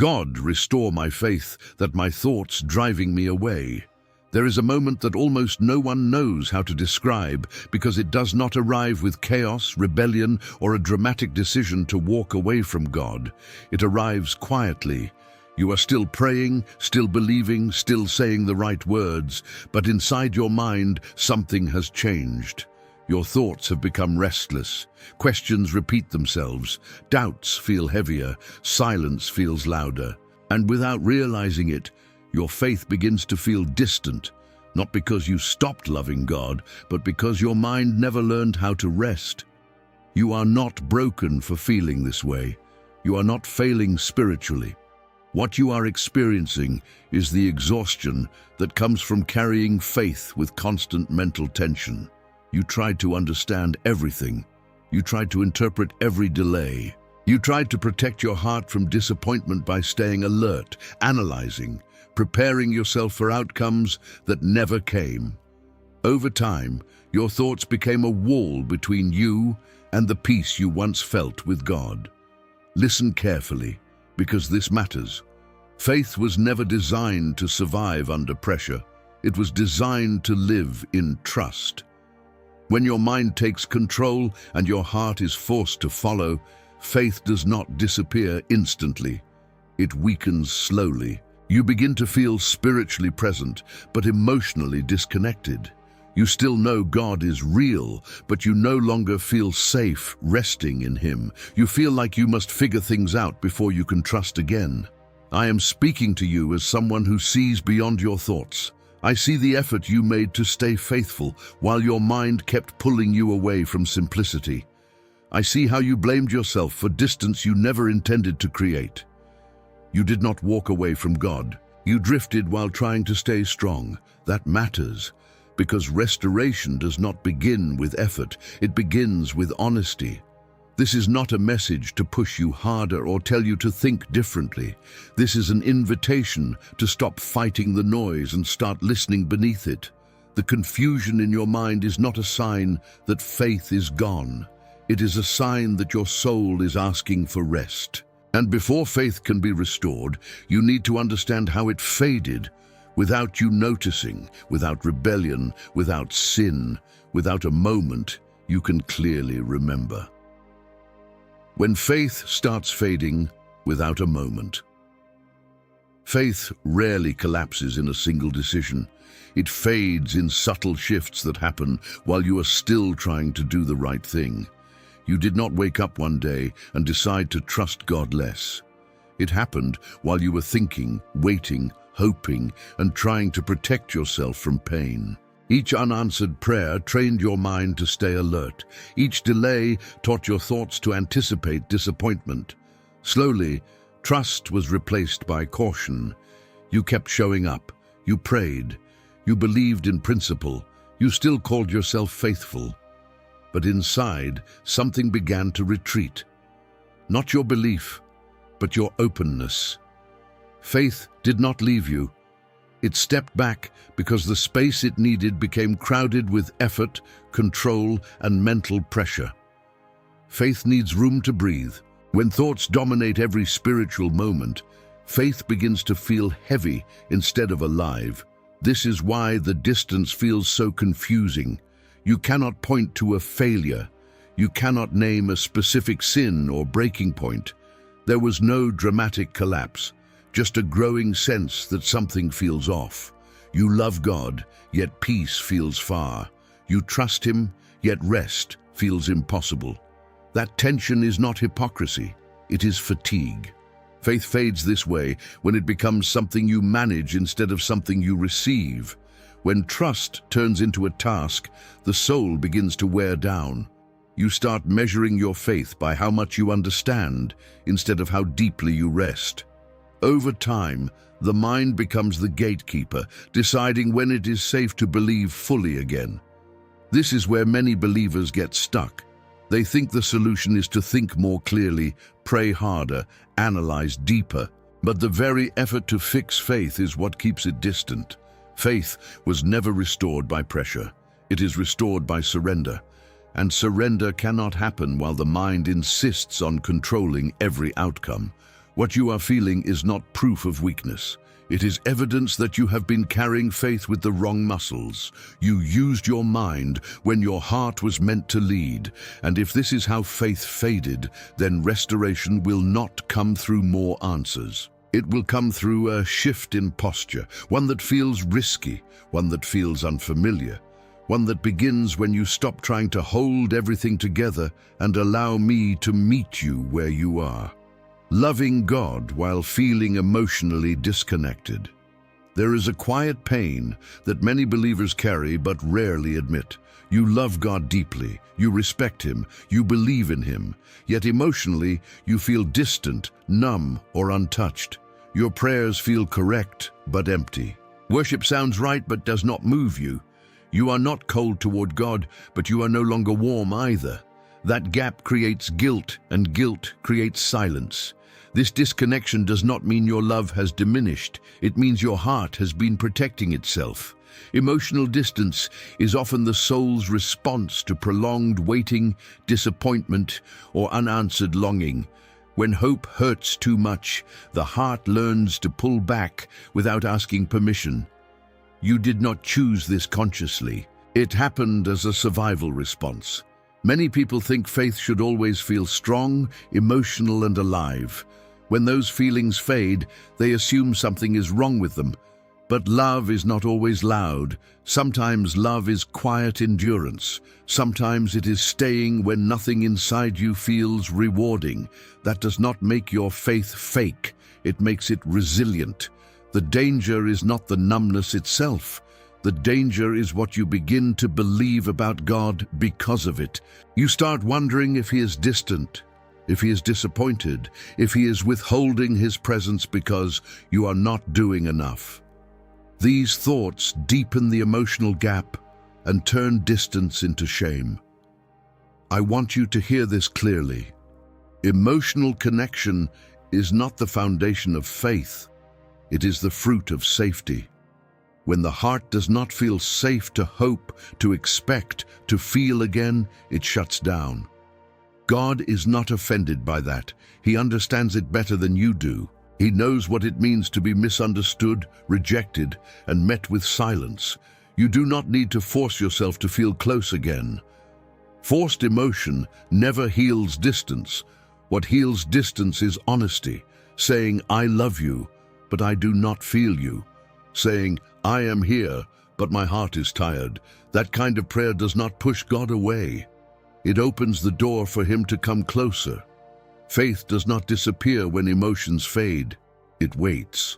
God, restore my faith, that my thoughts driving me away. There is a moment that almost no one knows how to describe because it does not arrive with chaos, rebellion, or a dramatic decision to walk away from God. It arrives quietly. You are still praying, still believing, still saying the right words, but inside your mind, something has changed. Your thoughts have become restless. Questions repeat themselves. Doubts feel heavier. Silence feels louder. And without realizing it, your faith begins to feel distant, not because you stopped loving God, but because your mind never learned how to rest. You are not broken for feeling this way. You are not failing spiritually. What you are experiencing is the exhaustion that comes from carrying faith with constant mental tension. You tried to understand everything. You tried to interpret every delay. You tried to protect your heart from disappointment by staying alert, analyzing, preparing yourself for outcomes that never came. Over time, your thoughts became a wall between you and the peace you once felt with God. Listen carefully, because this matters. Faith was never designed to survive under pressure. It was designed to live in trust. When your mind takes control and your heart is forced to follow, faith does not disappear instantly. It weakens slowly. You begin to feel spiritually present, but emotionally disconnected. You still know God is real, but you no longer feel safe resting in Him. You feel like you must figure things out before you can trust again. I am speaking to you as someone who sees beyond your thoughts. I see the effort you made to stay faithful while your mind kept pulling you away from simplicity. I see how you blamed yourself for distance you never intended to create. You did not walk away from God. You drifted while trying to stay strong. That matters, because restoration does not begin with effort. It begins with honesty. This is not a message to push you harder or tell you to think differently. This is an invitation to stop fighting the noise and start listening beneath it. The confusion in your mind is not a sign that faith is gone. It is a sign that your soul is asking for rest. And before faith can be restored, you need to understand how it faded without you noticing, without rebellion, without sin, without a moment you can clearly remember. When faith starts fading without a moment. Faith rarely collapses in a single decision. It fades in subtle shifts that happen while you are still trying to do the right thing. You did not wake up one day and decide to trust God less. It happened while you were thinking, waiting, hoping, and trying to protect yourself from pain. Each unanswered prayer trained your mind to stay alert. Each delay taught your thoughts to anticipate disappointment. Slowly, trust was replaced by caution. You kept showing up. You prayed. You believed in principle. You still called yourself faithful. But inside, something began to retreat. Not your belief, but your openness. Faith did not leave you. It stepped back because the space it needed became crowded with effort, control, and mental pressure. Faith needs room to breathe. When thoughts dominate every spiritual moment, faith begins to feel heavy instead of alive. This is why the distance feels so confusing. You cannot point to a failure. You cannot name a specific sin or breaking point. There was no dramatic collapse, just a growing sense that something feels off. You love God, yet peace feels far. You trust Him, yet rest feels impossible. That tension is not hypocrisy, it is fatigue. Faith fades this way when it becomes something you manage instead of something you receive. When trust turns into a task, the soul begins to wear down. You start measuring your faith by how much you understand instead of how deeply you rest. Over time, the mind becomes the gatekeeper, deciding when it is safe to believe fully again. This is where many believers get stuck. They think the solution is to think more clearly, pray harder, analyze deeper. But the very effort to fix faith is what keeps it distant. Faith was never restored by pressure. It is restored by surrender. And surrender cannot happen while the mind insists on controlling every outcome. What you are feeling is not proof of weakness. It is evidence that you have been carrying faith with the wrong muscles. You used your mind when your heart was meant to lead. And if this is how faith faded, then restoration will not come through more answers. It will come through a shift in posture, one that feels risky, one that feels unfamiliar, one that begins when you stop trying to hold everything together and allow me to meet you where you are. Loving God while feeling emotionally disconnected. There is a quiet pain that many believers carry but rarely admit. You love God deeply, you respect Him, you believe in Him, yet emotionally you feel distant, numb, or untouched. Your prayers feel correct but empty. Worship sounds right but does not move you. You are not cold toward God, but you are no longer warm either. That gap creates guilt, and guilt creates silence. This disconnection does not mean your love has diminished. It means your heart has been protecting itself. Emotional distance is often the soul's response to prolonged waiting, disappointment, or unanswered longing. When hope hurts too much, the heart learns to pull back without asking permission. You did not choose this consciously. It happened as a survival response. Many people think faith should always feel strong, emotional, and alive. When those feelings fade, they assume something is wrong with them. But love is not always loud. Sometimes love is quiet endurance. Sometimes it is staying when nothing inside you feels rewarding. That does not make your faith fake. It makes it resilient. The danger is not the numbness itself. The danger is what you begin to believe about God because of it. You start wondering if He is distant, if He is disappointed, if He is withholding His presence because you are not doing enough. These thoughts deepen the emotional gap and turn distance into shame. I want you to hear this clearly. Emotional connection is not the foundation of faith. It is the fruit of safety. When the heart does not feel safe to hope, to expect, to feel again, it shuts down. God is not offended by that. He understands it better than you do. He knows what it means to be misunderstood, rejected, and met with silence. You do not need to force yourself to feel close again. Forced emotion never heals distance. What heals distance is honesty, saying, I love you, but I do not feel you. Saying, I am here, but my heart is tired. That kind of prayer does not push God away. It opens the door for Him to come closer. Faith does not disappear when emotions fade. It waits.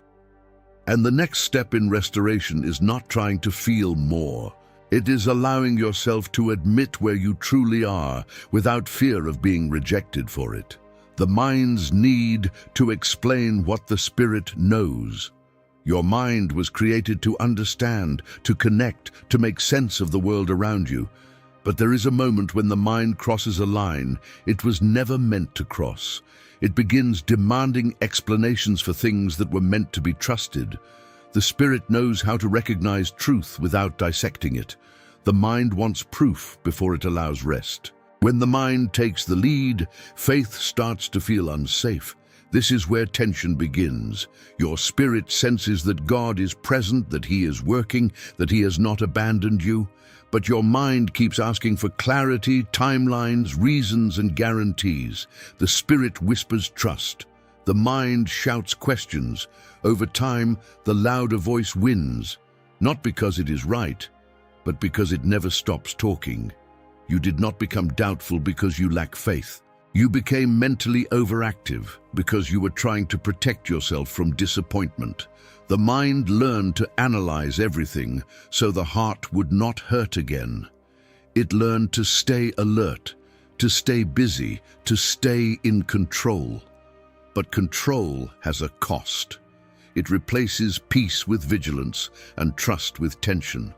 And the next step in restoration is not trying to feel more. It is allowing yourself to admit where you truly are without fear of being rejected for it. The mind's need to explain what the spirit knows. Your mind was created to understand, to connect, to make sense of the world around you. But there is a moment when the mind crosses a line it was never meant to cross. It begins demanding explanations for things that were meant to be trusted. The spirit knows how to recognize truth without dissecting it. The mind wants proof before it allows rest. When the mind takes the lead, faith starts to feel unsafe. This is where tension begins. Your spirit senses that God is present, that He is working, that He has not abandoned you. But your mind keeps asking for clarity, timelines, reasons, and guarantees. The spirit whispers trust. The mind shouts questions. Over time, the louder voice wins, not because it is right, but because it never stops talking. You did not become doubtful because you lack faith. You became mentally overactive because you were trying to protect yourself from disappointment. The mind learned to analyze everything so the heart would not hurt again. It learned to stay alert, to stay busy, to stay in control. But control has a cost. It replaces peace with vigilance and trust with tension.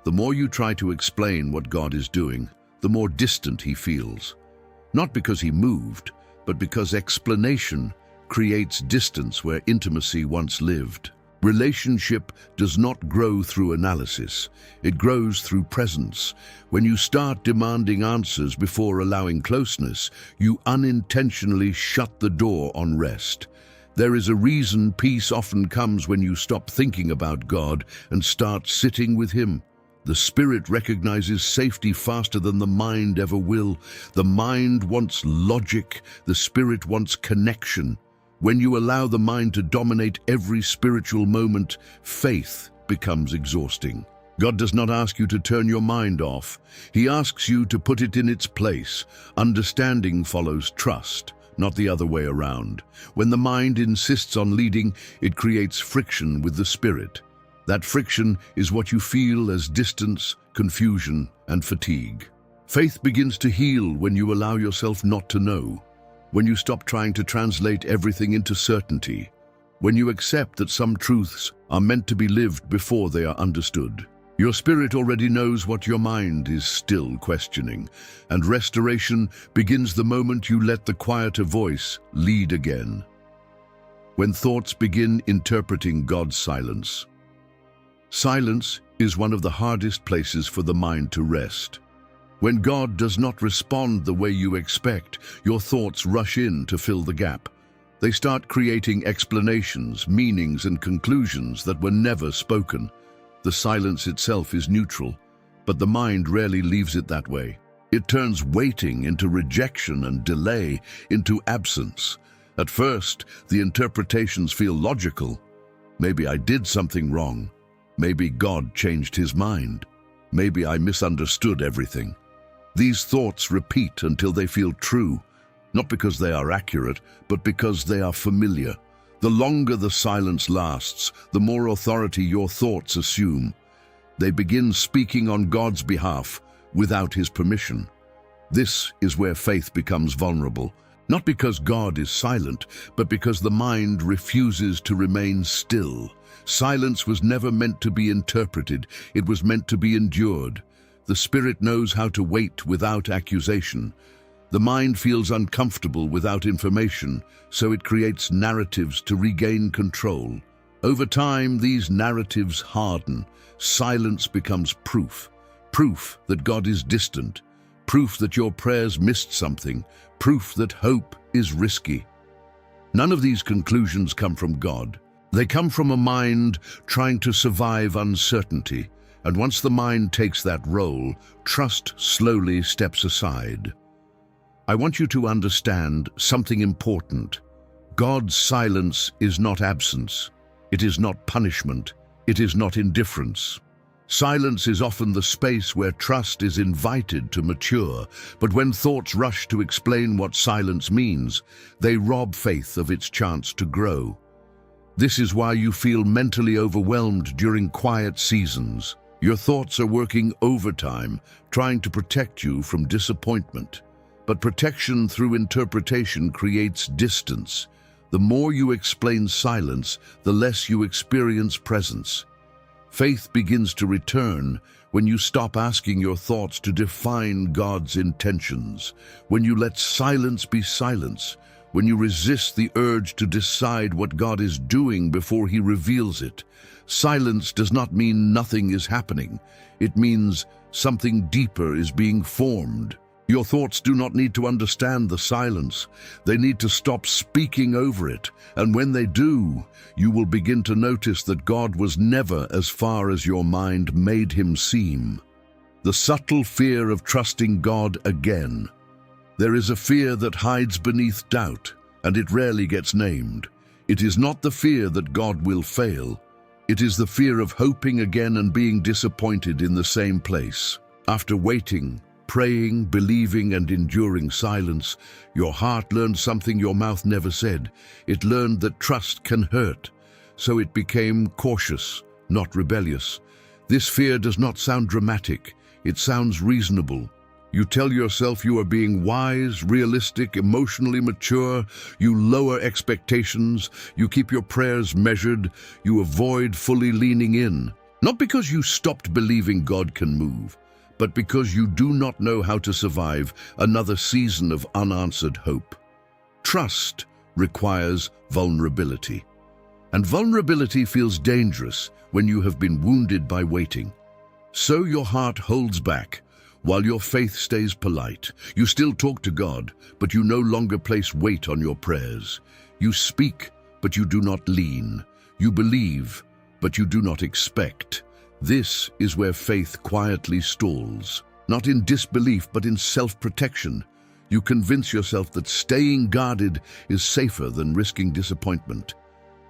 The more you try to explain what God is doing, the more distant He feels. Not because He moved, but because explanation creates distance where intimacy once lived. Relationship does not grow through analysis. It grows through presence. When you start demanding answers before allowing closeness, you unintentionally shut the door on rest. There is a reason peace often comes when you stop thinking about God and start sitting with Him. The Spirit recognizes safety faster than the mind ever will. The mind wants logic, the Spirit wants connection. When you allow the mind to dominate every spiritual moment, faith becomes exhausting. God does not ask you to turn your mind off. He asks you to put it in its place. Understanding follows trust, not the other way around. When the mind insists on leading, it creates friction with the Spirit. That friction is what you feel as distance, confusion, and fatigue. Faith begins to heal when you allow yourself not to know, when you stop trying to translate everything into certainty, when you accept that some truths are meant to be lived before they are understood. Your spirit already knows what your mind is still questioning, and restoration begins the moment you let the quieter voice lead again. When thoughts begin interpreting God's silence. Silence is one of the hardest places for the mind to rest. When God does not respond the way you expect, your thoughts rush in to fill the gap. They start creating explanations, meanings, and conclusions that were never spoken. The silence itself is neutral, but the mind rarely leaves it that way. It turns waiting into rejection and delay into absence. At first, the interpretations feel logical. Maybe I did something wrong. Maybe God changed His mind. Maybe I misunderstood everything. These thoughts repeat until they feel true, not because they are accurate, but because they are familiar. The longer the silence lasts, the more authority your thoughts assume. They begin speaking on God's behalf without His permission. This is where faith becomes vulnerable, not because God is silent, but because the mind refuses to remain still. Silence was never meant to be interpreted, it was meant to be endured. The Spirit knows how to wait without accusation. The mind feels uncomfortable without information, so it creates narratives to regain control. Over time, these narratives harden. Silence becomes proof. Proof that God is distant. Proof that your prayers missed something. Proof that hope is risky. None of these conclusions come from God. They come from a mind trying to survive uncertainty. And once the mind takes that role, trust slowly steps aside. I want you to understand something important. God's silence is not absence. It is not punishment. It is not indifference. Silence is often the space where trust is invited to mature, but when thoughts rush to explain what silence means, they rob faith of its chance to grow. This is why you feel mentally overwhelmed during quiet seasons. Your thoughts are working overtime, trying to protect you from disappointment. But protection through interpretation creates distance. The more you explain silence, the less you experience presence. Faith begins to return when you stop asking your thoughts to define God's intentions, when you let silence be silence, when you resist the urge to decide what God is doing before He reveals it. Silence does not mean nothing is happening. It means something deeper is being formed. Your thoughts do not need to understand the silence. They need to stop speaking over it. And when they do, you will begin to notice that God was never as far as your mind made Him seem. The subtle fear of trusting God again. There is a fear that hides beneath doubt, and it rarely gets named. It is not the fear that God will fail. It is the fear of hoping again and being disappointed in the same place. After waiting, praying, believing, and enduring silence, your heart learned something your mouth never said. It learned that trust can hurt, so it became cautious, not rebellious. This fear does not sound dramatic. It sounds reasonable. You tell yourself you are being wise, realistic, emotionally mature. You lower expectations. You keep your prayers measured. You avoid fully leaning in. Not because you stopped believing God can move, but because you do not know how to survive another season of unanswered hope. Trust requires vulnerability. And vulnerability feels dangerous when you have been wounded by waiting. So your heart holds back, while your faith stays polite. You still talk to God, but you no longer place weight on your prayers. You speak, but you do not lean. You believe, but you do not expect. This is where faith quietly stalls. Not in disbelief, but in self-protection. You convince yourself that staying guarded is safer than risking disappointment.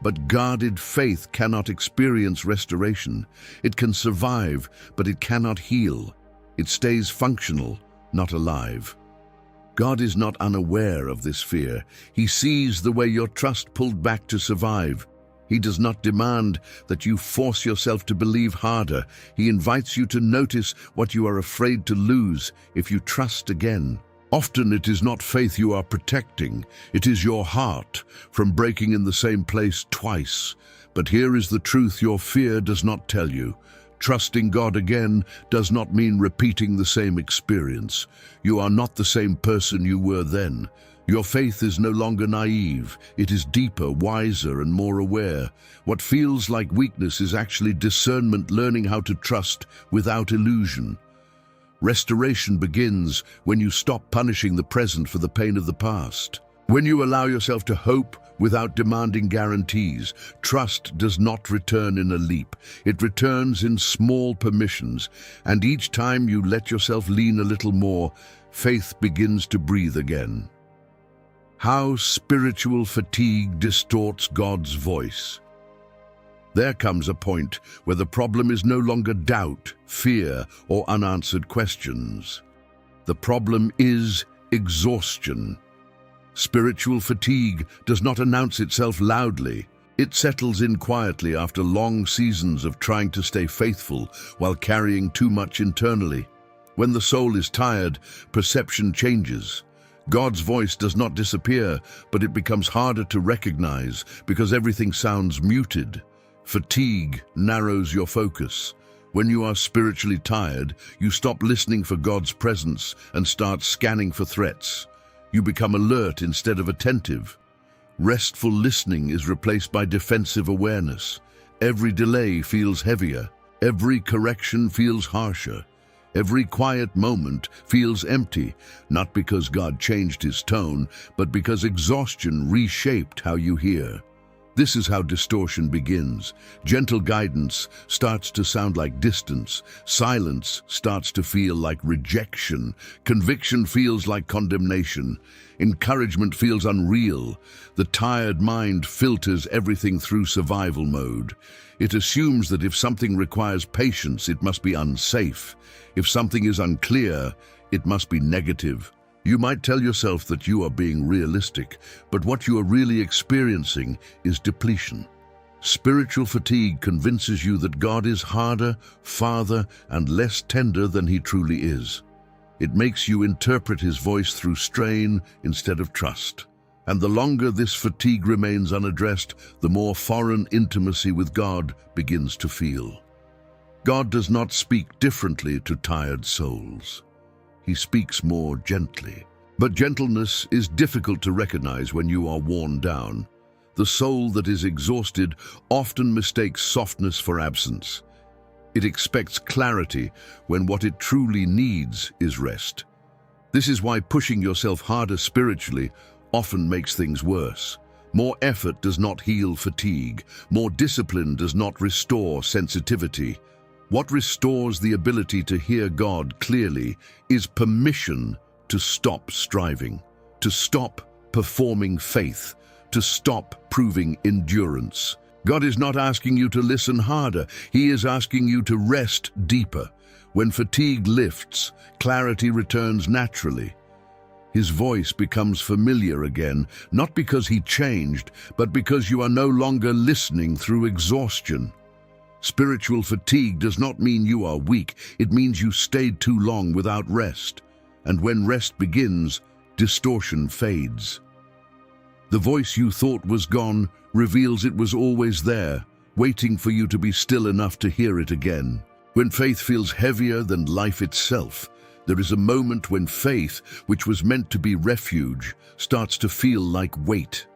But guarded faith cannot experience restoration. It can survive, but it cannot heal. It stays functional, not alive. God is not unaware of this fear. He sees the way your trust pulled back to survive. He does not demand that you force yourself to believe harder. He invites you to notice what you are afraid to lose if you trust again. Often it is not faith you are protecting, it is your heart from breaking in the same place twice. But here is the truth your fear does not tell you. Trusting God again does not mean repeating the same experience. You are not the same person you were then. Your faith is no longer naive. It is deeper, wiser, and more aware. What feels like weakness is actually discernment, learning how to trust without illusion. Restoration begins when you stop punishing the present for the pain of the past. When you allow yourself to hope without demanding guarantees, trust does not return in a leap. It returns in small permissions, and each time you let yourself lean a little more, faith begins to breathe again. How spiritual fatigue distorts God's voice. There comes a point where the problem is no longer doubt, fear, or unanswered questions. The problem is exhaustion. Spiritual fatigue does not announce itself loudly. It settles in quietly after long seasons of trying to stay faithful while carrying too much internally. When the soul is tired, perception changes. God's voice does not disappear, but it becomes harder to recognize because everything sounds muted. Fatigue narrows your focus. When you are spiritually tired, you stop listening for God's presence and start scanning for threats. You become alert instead of attentive. Restful listening is replaced by defensive awareness. Every delay feels heavier. Every correction feels harsher. Every quiet moment feels empty, not because God changed his tone, but because exhaustion reshaped how you hear. This is how distortion begins. Gentle guidance starts to sound like distance. Silence starts to feel like rejection. Conviction feels like condemnation. Encouragement feels unreal. The tired mind filters everything through survival mode. It assumes that if something requires patience, it must be unsafe. If something is unclear, it must be negative. You might tell yourself that you are being realistic, but what you are really experiencing is depletion. Spiritual fatigue convinces you that God is harder, farther, and less tender than he truly is. It makes you interpret his voice through strain instead of trust. And the longer this fatigue remains unaddressed, the more foreign intimacy with God begins to feel. God does not speak differently to tired souls. He speaks more gently. But gentleness is difficult to recognize when you are worn down. The soul that is exhausted often mistakes softness for absence. It expects clarity when what it truly needs is rest. This is why pushing yourself harder spiritually often makes things worse. More effort does not heal fatigue. More discipline does not restore sensitivity. What restores the ability to hear God clearly is permission to stop striving, to stop performing faith, to stop proving endurance. God is not asking you to listen harder. He is asking you to rest deeper. When fatigue lifts, clarity returns naturally. His voice becomes familiar again, not because he changed, but because you are no longer listening through exhaustion. Spiritual fatigue does not mean you are weak. It means you stayed too long without rest. And when rest begins, distortion fades. The voice you thought was gone reveals it was always there, waiting for you to be still enough to hear it again. When faith feels heavier than life itself, there is a moment when faith, which was meant to be refuge, starts to feel like weight.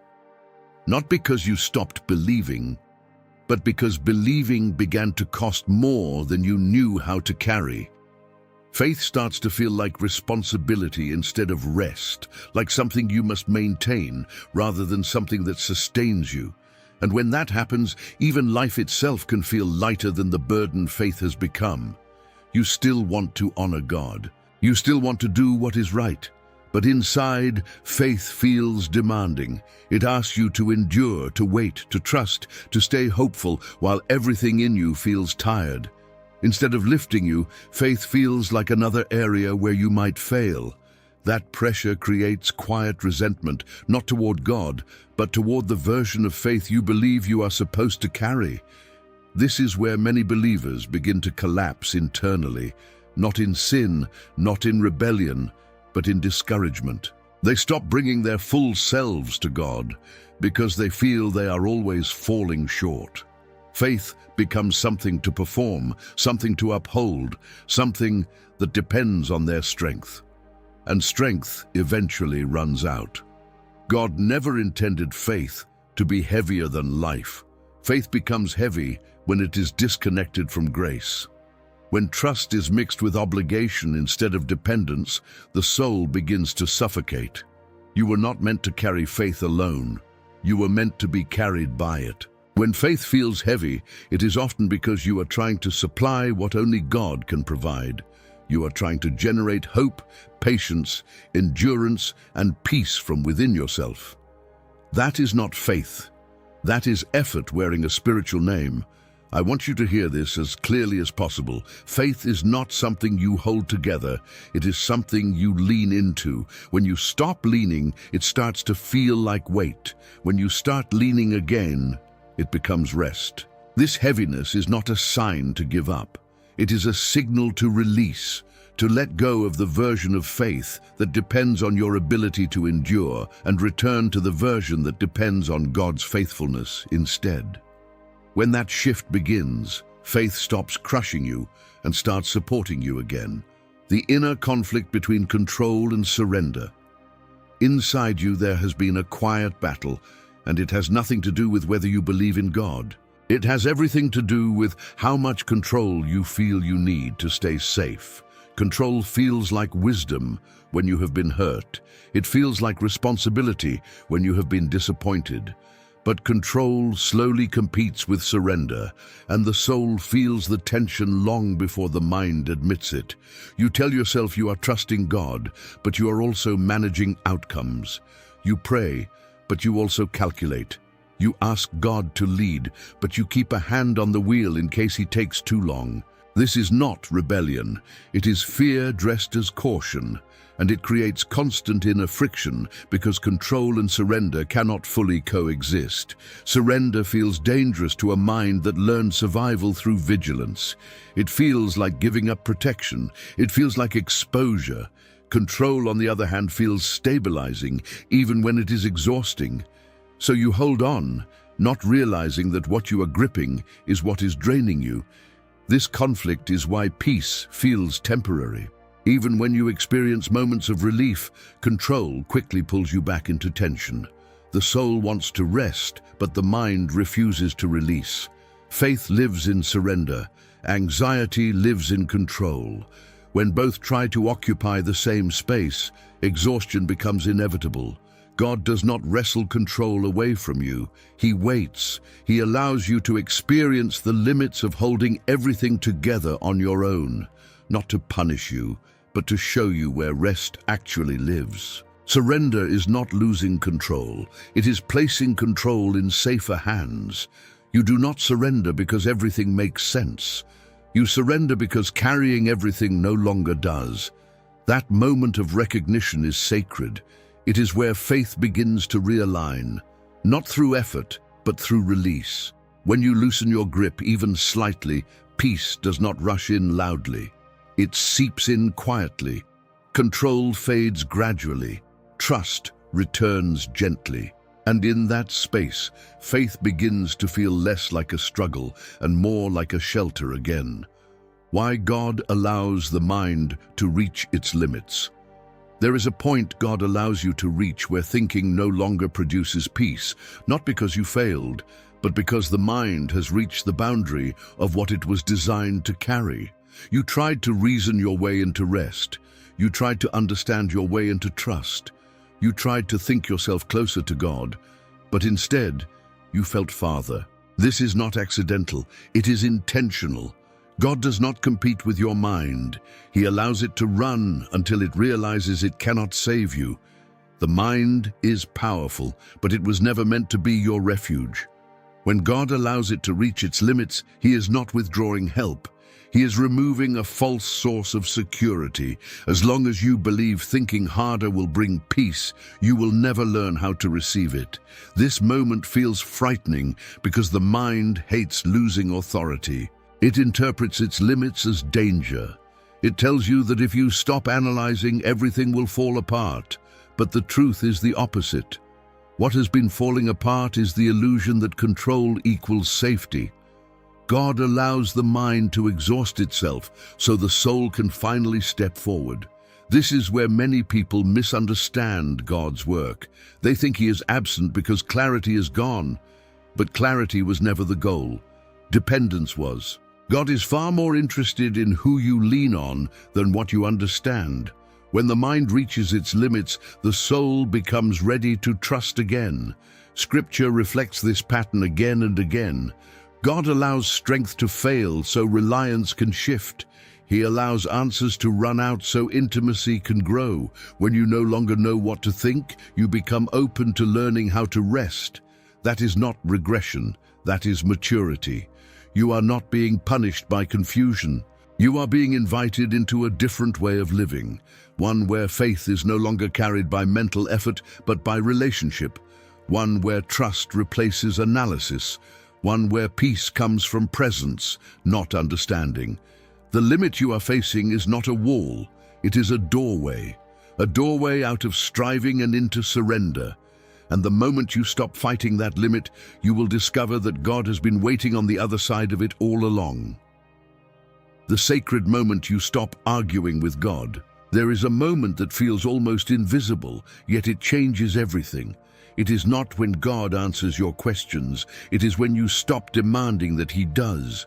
Not because you stopped believing, but because believing began to cost more than you knew how to carry. Faith starts to feel like responsibility instead of rest, like something you must maintain rather than something that sustains you. And when that happens, even life itself can feel lighter than the burden faith has become. You still want to honor God. You still want to do what is right. But inside, faith feels demanding. It asks you to endure, to wait, to trust, to stay hopeful while everything in you feels tired. Instead of lifting you, faith feels like another area where you might fail. That pressure creates quiet resentment, not toward God, but toward the version of faith you believe you are supposed to carry. This is where many believers begin to collapse internally, not in sin, not in rebellion, but in discouragement. They stop bringing their full selves to God because they feel they are always falling short. Faith becomes something to perform, something to uphold, something that depends on their strength. And strength eventually runs out. God never intended faith to be heavier than life. Faith becomes heavy when it is disconnected from grace. When trust is mixed with obligation instead of dependence, the soul begins to suffocate. You were not meant to carry faith alone. You were meant to be carried by it. When faith feels heavy, it is often because you are trying to supply what only God can provide. You are trying to generate hope, patience, endurance, and peace from within yourself. That is not faith. That is effort wearing a spiritual name. I want you to hear this as clearly as possible. Faith is not something you hold together. It is something you lean into. When you stop leaning, it starts to feel like weight. When you start leaning again, it becomes rest. This heaviness is not a sign to give up. It is a signal to release, to let go of the version of faith that depends on your ability to endure and return to the version that depends on God's faithfulness instead. When that shift begins, faith stops crushing you and starts supporting you again. The inner conflict between control and surrender. Inside you there has been a quiet battle, and it has nothing to do with whether you believe in God. It has everything to do with how much control you feel you need to stay safe. Control feels like wisdom when you have been hurt. It feels like responsibility when you have been disappointed. But control slowly competes with surrender, and the soul feels the tension long before the mind admits it. You tell yourself you are trusting God, but you are also managing outcomes. You pray, but you also calculate. You ask God to lead, but you keep a hand on the wheel in case He takes too long. This is not rebellion. It is fear dressed as caution. And it creates constant inner friction because control and surrender cannot fully coexist. Surrender feels dangerous to a mind that learned survival through vigilance. It feels like giving up protection. It feels like exposure. Control, on the other hand, feels stabilizing, even when it is exhausting. So you hold on, not realizing that what you are gripping is what is draining you. This conflict is why peace feels temporary. Even when you experience moments of relief, control quickly pulls you back into tension. The soul wants to rest, but the mind refuses to release. Faith lives in surrender. Anxiety lives in control. When both try to occupy the same space, exhaustion becomes inevitable. God does not wrestle control away from you. He waits. He allows you to experience the limits of holding everything together on your own, not to punish you, but to show you where rest actually lives. Surrender is not losing control. It is placing control in safer hands. You do not surrender because everything makes sense. You surrender because carrying everything no longer does. That moment of recognition is sacred. It is where faith begins to realign, not through effort, but through release. When you loosen your grip even slightly, peace does not rush in loudly. It seeps in quietly. Control fades gradually. Trust returns gently. And in that space, faith begins to feel less like a struggle and more like a shelter again. Why God allows the mind to reach its limits. There is a point God allows you to reach where thinking no longer produces peace, not because you failed, but because the mind has reached the boundary of what it was designed to carry. You tried to reason your way into rest. You tried to understand your way into trust. You tried to think yourself closer to God, but instead, you felt farther. This is not accidental, it is intentional. God does not compete with your mind. He allows it to run until it realizes it cannot save you. The mind is powerful, but it was never meant to be your refuge. When God allows it to reach its limits, He is not withdrawing help. He is removing a false source of security. As long as you believe thinking harder will bring peace, you will never learn how to receive it. This moment feels frightening because the mind hates losing authority. It interprets its limits as danger. It tells you that if you stop analyzing, everything will fall apart. But the truth is the opposite. What has been falling apart is the illusion that control equals safety. God allows the mind to exhaust itself so the soul can finally step forward. This is where many people misunderstand God's work. They think He is absent because clarity is gone. But clarity was never the goal. Dependence was. God is far more interested in who you lean on than what you understand. When the mind reaches its limits, the soul becomes ready to trust again. Scripture reflects this pattern again and again. God allows strength to fail so reliance can shift. He allows answers to run out so intimacy can grow. When you no longer know what to think, you become open to learning how to rest. That is not regression, that is maturity. You are not being punished by confusion. You are being invited into a different way of living, one where faith is no longer carried by mental effort but by relationship, one where trust replaces analysis, one where peace comes from presence, not understanding. The limit you are facing is not a wall, it is a doorway out of striving and into surrender. And the moment you stop fighting that limit, you will discover that God has been waiting on the other side of it all along. The sacred moment you stop arguing with God. There is a moment that feels almost invisible, yet it changes everything. It is not when God answers your questions, it is when you stop demanding that He does.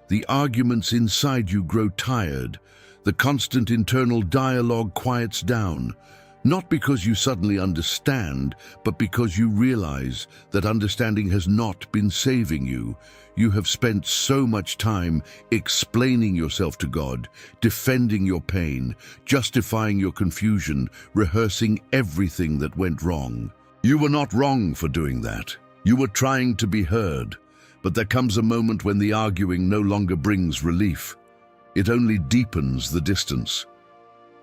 The arguments inside you grow tired. The constant internal dialogue quiets down. Not because you suddenly understand, but because you realize that understanding has not been saving you. You have spent so much time explaining yourself to God, defending your pain, justifying your confusion, rehearsing everything that went wrong. You were not wrong for doing that. You were trying to be heard. But there comes a moment when the arguing no longer brings relief. It only deepens the distance.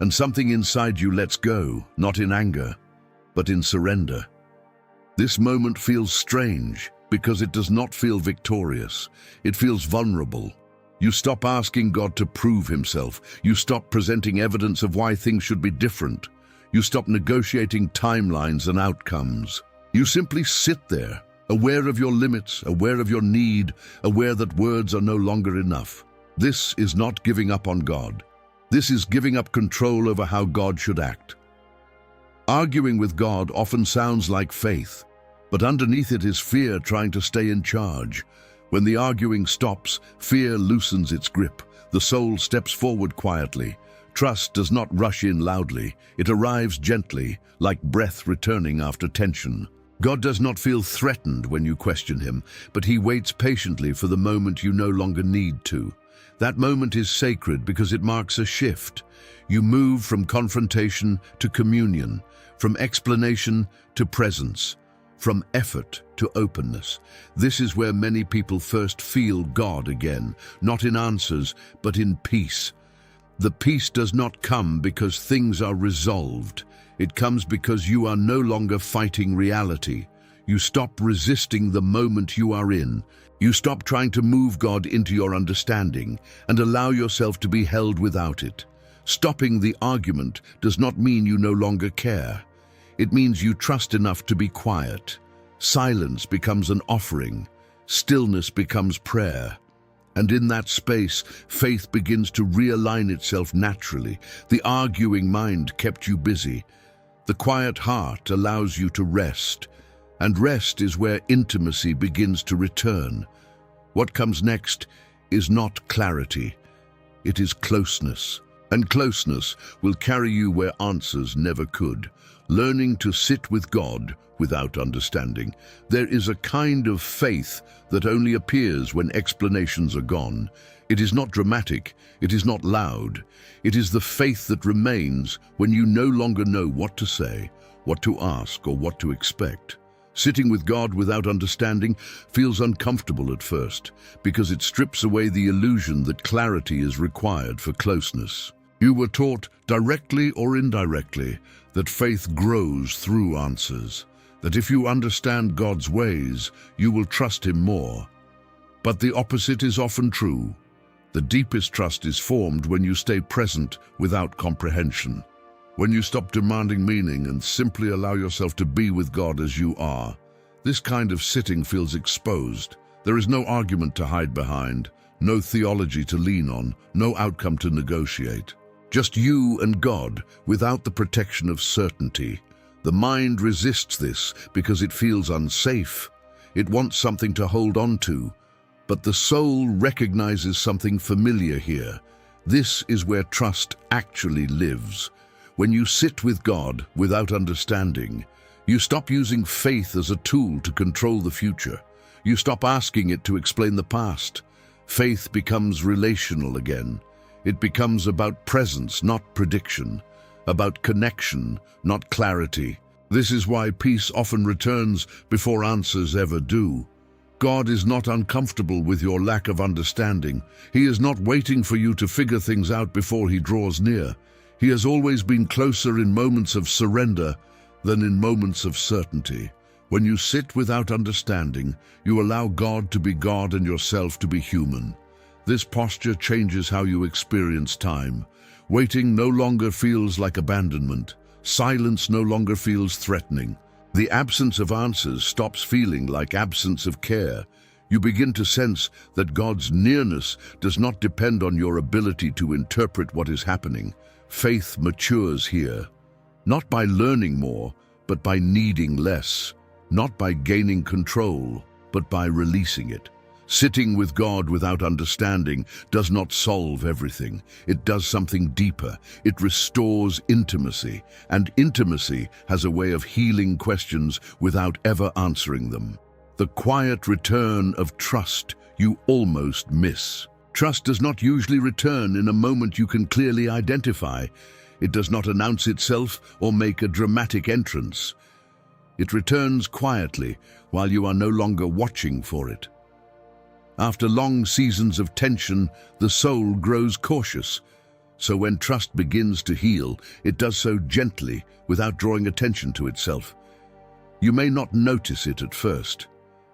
And something inside you lets go, not in anger, but in surrender. This moment feels strange because it does not feel victorious. It feels vulnerable. You stop asking God to prove Himself. You stop presenting evidence of why things should be different. You stop negotiating timelines and outcomes. You simply sit there, aware of your limits, aware of your need, aware that words are no longer enough. This is not giving up on God. This is giving up control over how God should act. Arguing with God often sounds like faith, but underneath it is fear trying to stay in charge. When the arguing stops, fear loosens its grip. The soul steps forward quietly. Trust does not rush in loudly. It arrives gently, like breath returning after tension. God does not feel threatened when you question Him, but He waits patiently for the moment you no longer need to. That moment is sacred because it marks a shift. You move from confrontation to communion, from explanation to presence, from effort to openness. This is where many people first feel God again, not in answers, but in peace. The peace does not come because things are resolved. It comes because you are no longer fighting reality. You stop resisting the moment you are in. You stop trying to move God into your understanding and allow yourself to be held without it. Stopping the argument does not mean you no longer care. It means you trust enough to be quiet. Silence becomes an offering. Stillness becomes prayer. And in that space, faith begins to realign itself naturally. The arguing mind kept you busy. The quiet heart allows you to rest. And rest is where intimacy begins to return. What comes next is not clarity. It is closeness. And closeness will carry you where answers never could. Learning to sit with God without understanding. There is a kind of faith that only appears when explanations are gone. It is not dramatic, it is not loud. It is the faith that remains when you no longer know what to say, what to ask, or what to expect. Sitting with God without understanding feels uncomfortable at first because it strips away the illusion that clarity is required for closeness. You were taught, directly or indirectly, that faith grows through answers, that if you understand God's ways, you will trust Him more. But the opposite is often true. The deepest trust is formed when you stay present without comprehension, when you stop demanding meaning and simply allow yourself to be with God as you are. This kind of sitting feels exposed. There is no argument to hide behind, no theology to lean on, no outcome to negotiate. Just you and God, without the protection of certainty. The mind resists this because it feels unsafe. It wants something to hold on to. But the soul recognizes something familiar here. This is where trust actually lives. When you sit with God without understanding, you stop using faith as a tool to control the future. You stop asking it to explain the past. Faith becomes relational again. It becomes about presence, not prediction, about connection, not clarity. This is why peace often returns before answers ever do. God is not uncomfortable with your lack of understanding. He is not waiting for you to figure things out before He draws near. He has always been closer in moments of surrender than in moments of certainty. When you sit without understanding, you allow God to be God and yourself to be human. This posture changes how you experience time. Waiting no longer feels like abandonment. Silence no longer feels threatening. The absence of answers stops feeling like absence of care. You begin to sense that God's nearness does not depend on your ability to interpret what is happening. Faith matures here, not by learning more, but by needing less, not by gaining control, but by releasing it. Sitting with God without understanding does not solve everything. It does something deeper. It restores intimacy, and intimacy has a way of healing questions without ever answering them. The quiet return of trust you almost miss. Trust does not usually return in a moment you can clearly identify. It does not announce itself or make a dramatic entrance. It returns quietly while you are no longer watching for it. After long seasons of tension, the soul grows cautious. So when trust begins to heal, it does so gently, without drawing attention to itself. You may not notice it at first.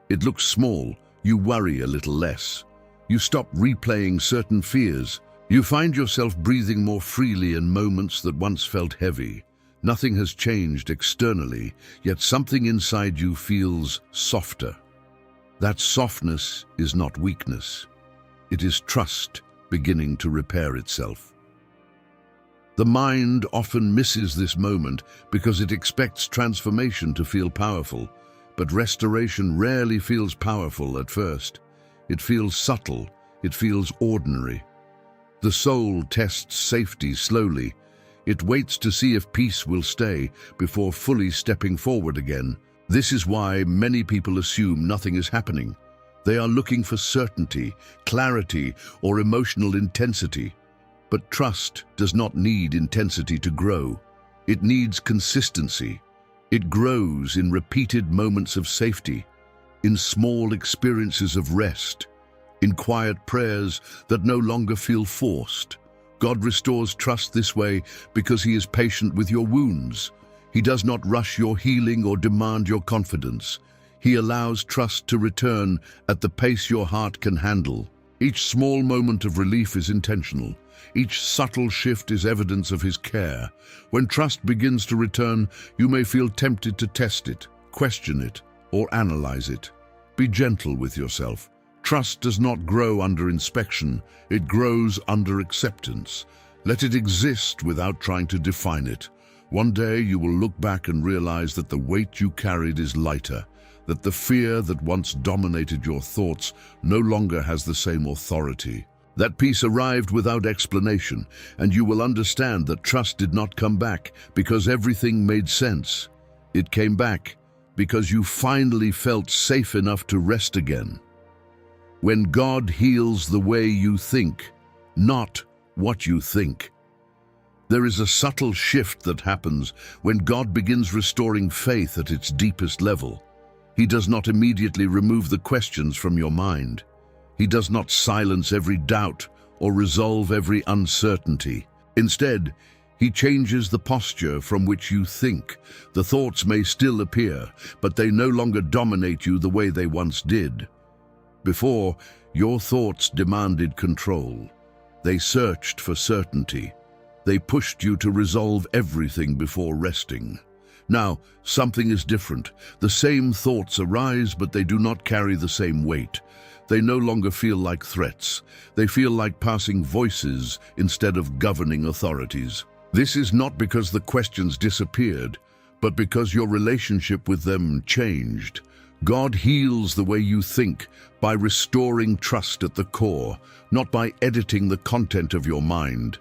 It looks small, you worry a little less. You stop replaying certain fears. You find yourself breathing more freely in moments that once felt heavy. Nothing has changed externally, yet something inside you feels softer. That softness is not weakness. It is trust beginning to repair itself. The mind often misses this moment because it expects transformation to feel powerful, but restoration rarely feels powerful at first. It feels subtle, it feels ordinary. The soul tests safety slowly. It waits to see if peace will stay before fully stepping forward again. This is why many people assume nothing is happening. They are looking for certainty, clarity, or emotional intensity. But trust does not need intensity to grow. It needs consistency. It grows in repeated moments of safety, in small experiences of rest, in quiet prayers that no longer feel forced. God restores trust this way because He is patient with your wounds. He does not rush your healing or demand your confidence. He allows trust to return at the pace your heart can handle. Each small moment of relief is intentional. Each subtle shift is evidence of His care. When trust begins to return, you may feel tempted to test it, question it, or analyze it. Be gentle with yourself. Trust does not grow under inspection. It grows under acceptance. Let it exist without trying to define it. One day you will look back and realize that the weight you carried is lighter, that the fear that once dominated your thoughts no longer has the same authority. That peace arrived without explanation, and you will understand that trust did not come back because everything made sense. It came back because you finally felt safe enough to rest again. When God heals the way you think, not what you think. There is a subtle shift that happens when God begins restoring faith at its deepest level. He does not immediately remove the questions from your mind. He does not silence every doubt or resolve every uncertainty. Instead, He changes the posture from which you think. The thoughts may still appear, but they no longer dominate you the way they once did. Before, your thoughts demanded control. They searched for certainty. They pushed you to resolve everything before resting. Now, something is different. The same thoughts arise, but they do not carry the same weight. They no longer feel like threats. They feel like passing voices instead of governing authorities. This is not because the questions disappeared, but because your relationship with them changed. God heals the way you think by restoring trust at the core, not by editing the content of your mind.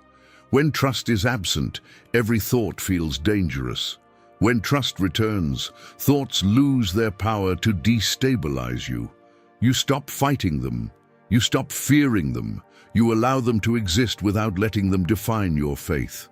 When trust is absent, every thought feels dangerous. When trust returns, thoughts lose their power to destabilize you. You stop fighting them. You stop fearing them. You allow them to exist without letting them define your faith.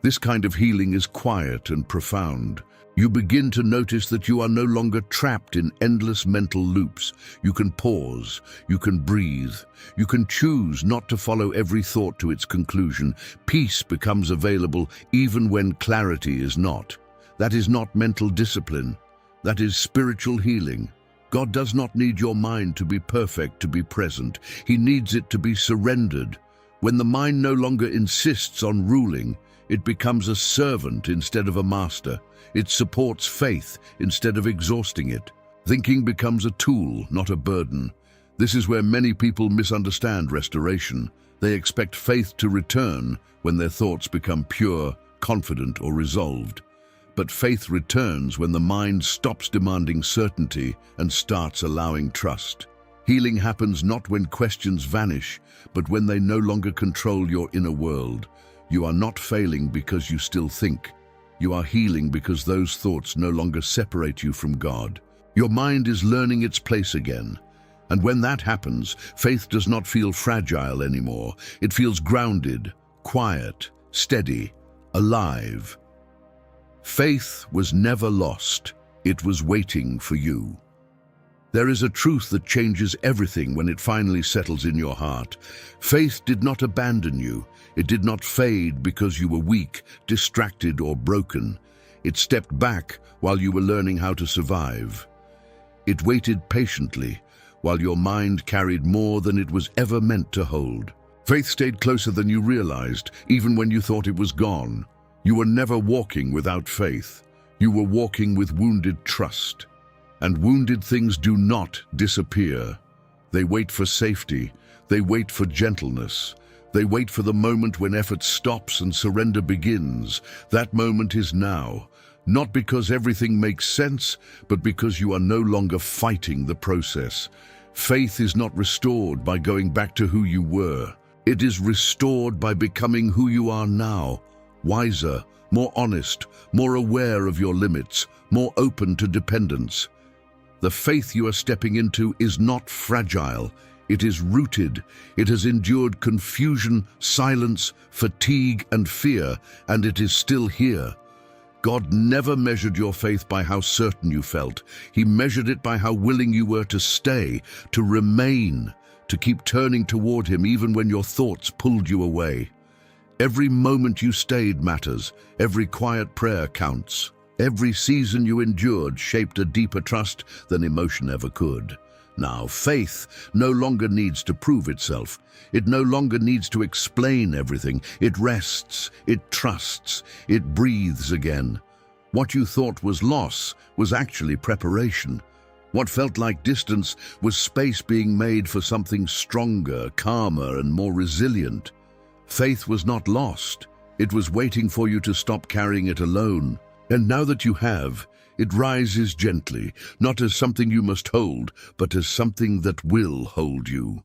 This kind of healing is quiet and profound. You begin to notice that you are no longer trapped in endless mental loops. You can pause, you can breathe, you can choose not to follow every thought to its conclusion. Peace becomes available even when clarity is not. That is not mental discipline. That is spiritual healing. God does not need your mind to be perfect to be present. He needs it to be surrendered. When the mind no longer insists on ruling, it becomes a servant instead of a master. It supports faith instead of exhausting it. Thinking becomes a tool, not a burden. This is where many people misunderstand restoration. They expect faith to return when their thoughts become pure, confident, or resolved. But faith returns when the mind stops demanding certainty and starts allowing trust. Healing happens not when questions vanish, but when they no longer control your inner world. You are not failing because you still think. You are healing because those thoughts no longer separate you from God. Your mind is learning its place again. And when that happens, faith does not feel fragile anymore. It feels grounded, quiet, steady, alive. Faith was never lost. It was waiting for you. There is a truth that changes everything when it finally settles in your heart. Faith did not abandon you. It did not fade because you were weak, distracted, or broken. It stepped back while you were learning how to survive. It waited patiently while your mind carried more than it was ever meant to hold. Faith stayed closer than you realized, even when you thought it was gone. You were never walking without faith. You were walking with wounded trust. And wounded things do not disappear. They wait for safety. They wait for gentleness. They wait for the moment when effort stops and surrender begins. That moment is now, not because everything makes sense, but because you are no longer fighting the process. Faith is not restored by going back to who you were. It is restored by becoming who you are now, wiser, more honest, more aware of your limits, more open to dependence. The faith you are stepping into is not fragile. It is rooted. It has endured confusion, silence, fatigue, and fear, and it is still here. God never measured your faith by how certain you felt. He measured it by how willing you were to stay, to remain, to keep turning toward Him even when your thoughts pulled you away. Every moment you stayed matters. Every quiet prayer counts. Every season you endured shaped a deeper trust than emotion ever could. Now, faith no longer needs to prove itself. It no longer needs to explain everything. It rests, it trusts, it breathes again. What you thought was loss was actually preparation. What felt like distance was space being made for something stronger, calmer, and more resilient. Faith was not lost. It was waiting for you to stop carrying it alone. And now that you have, it rises gently, not as something you must hold, but as something that will hold you.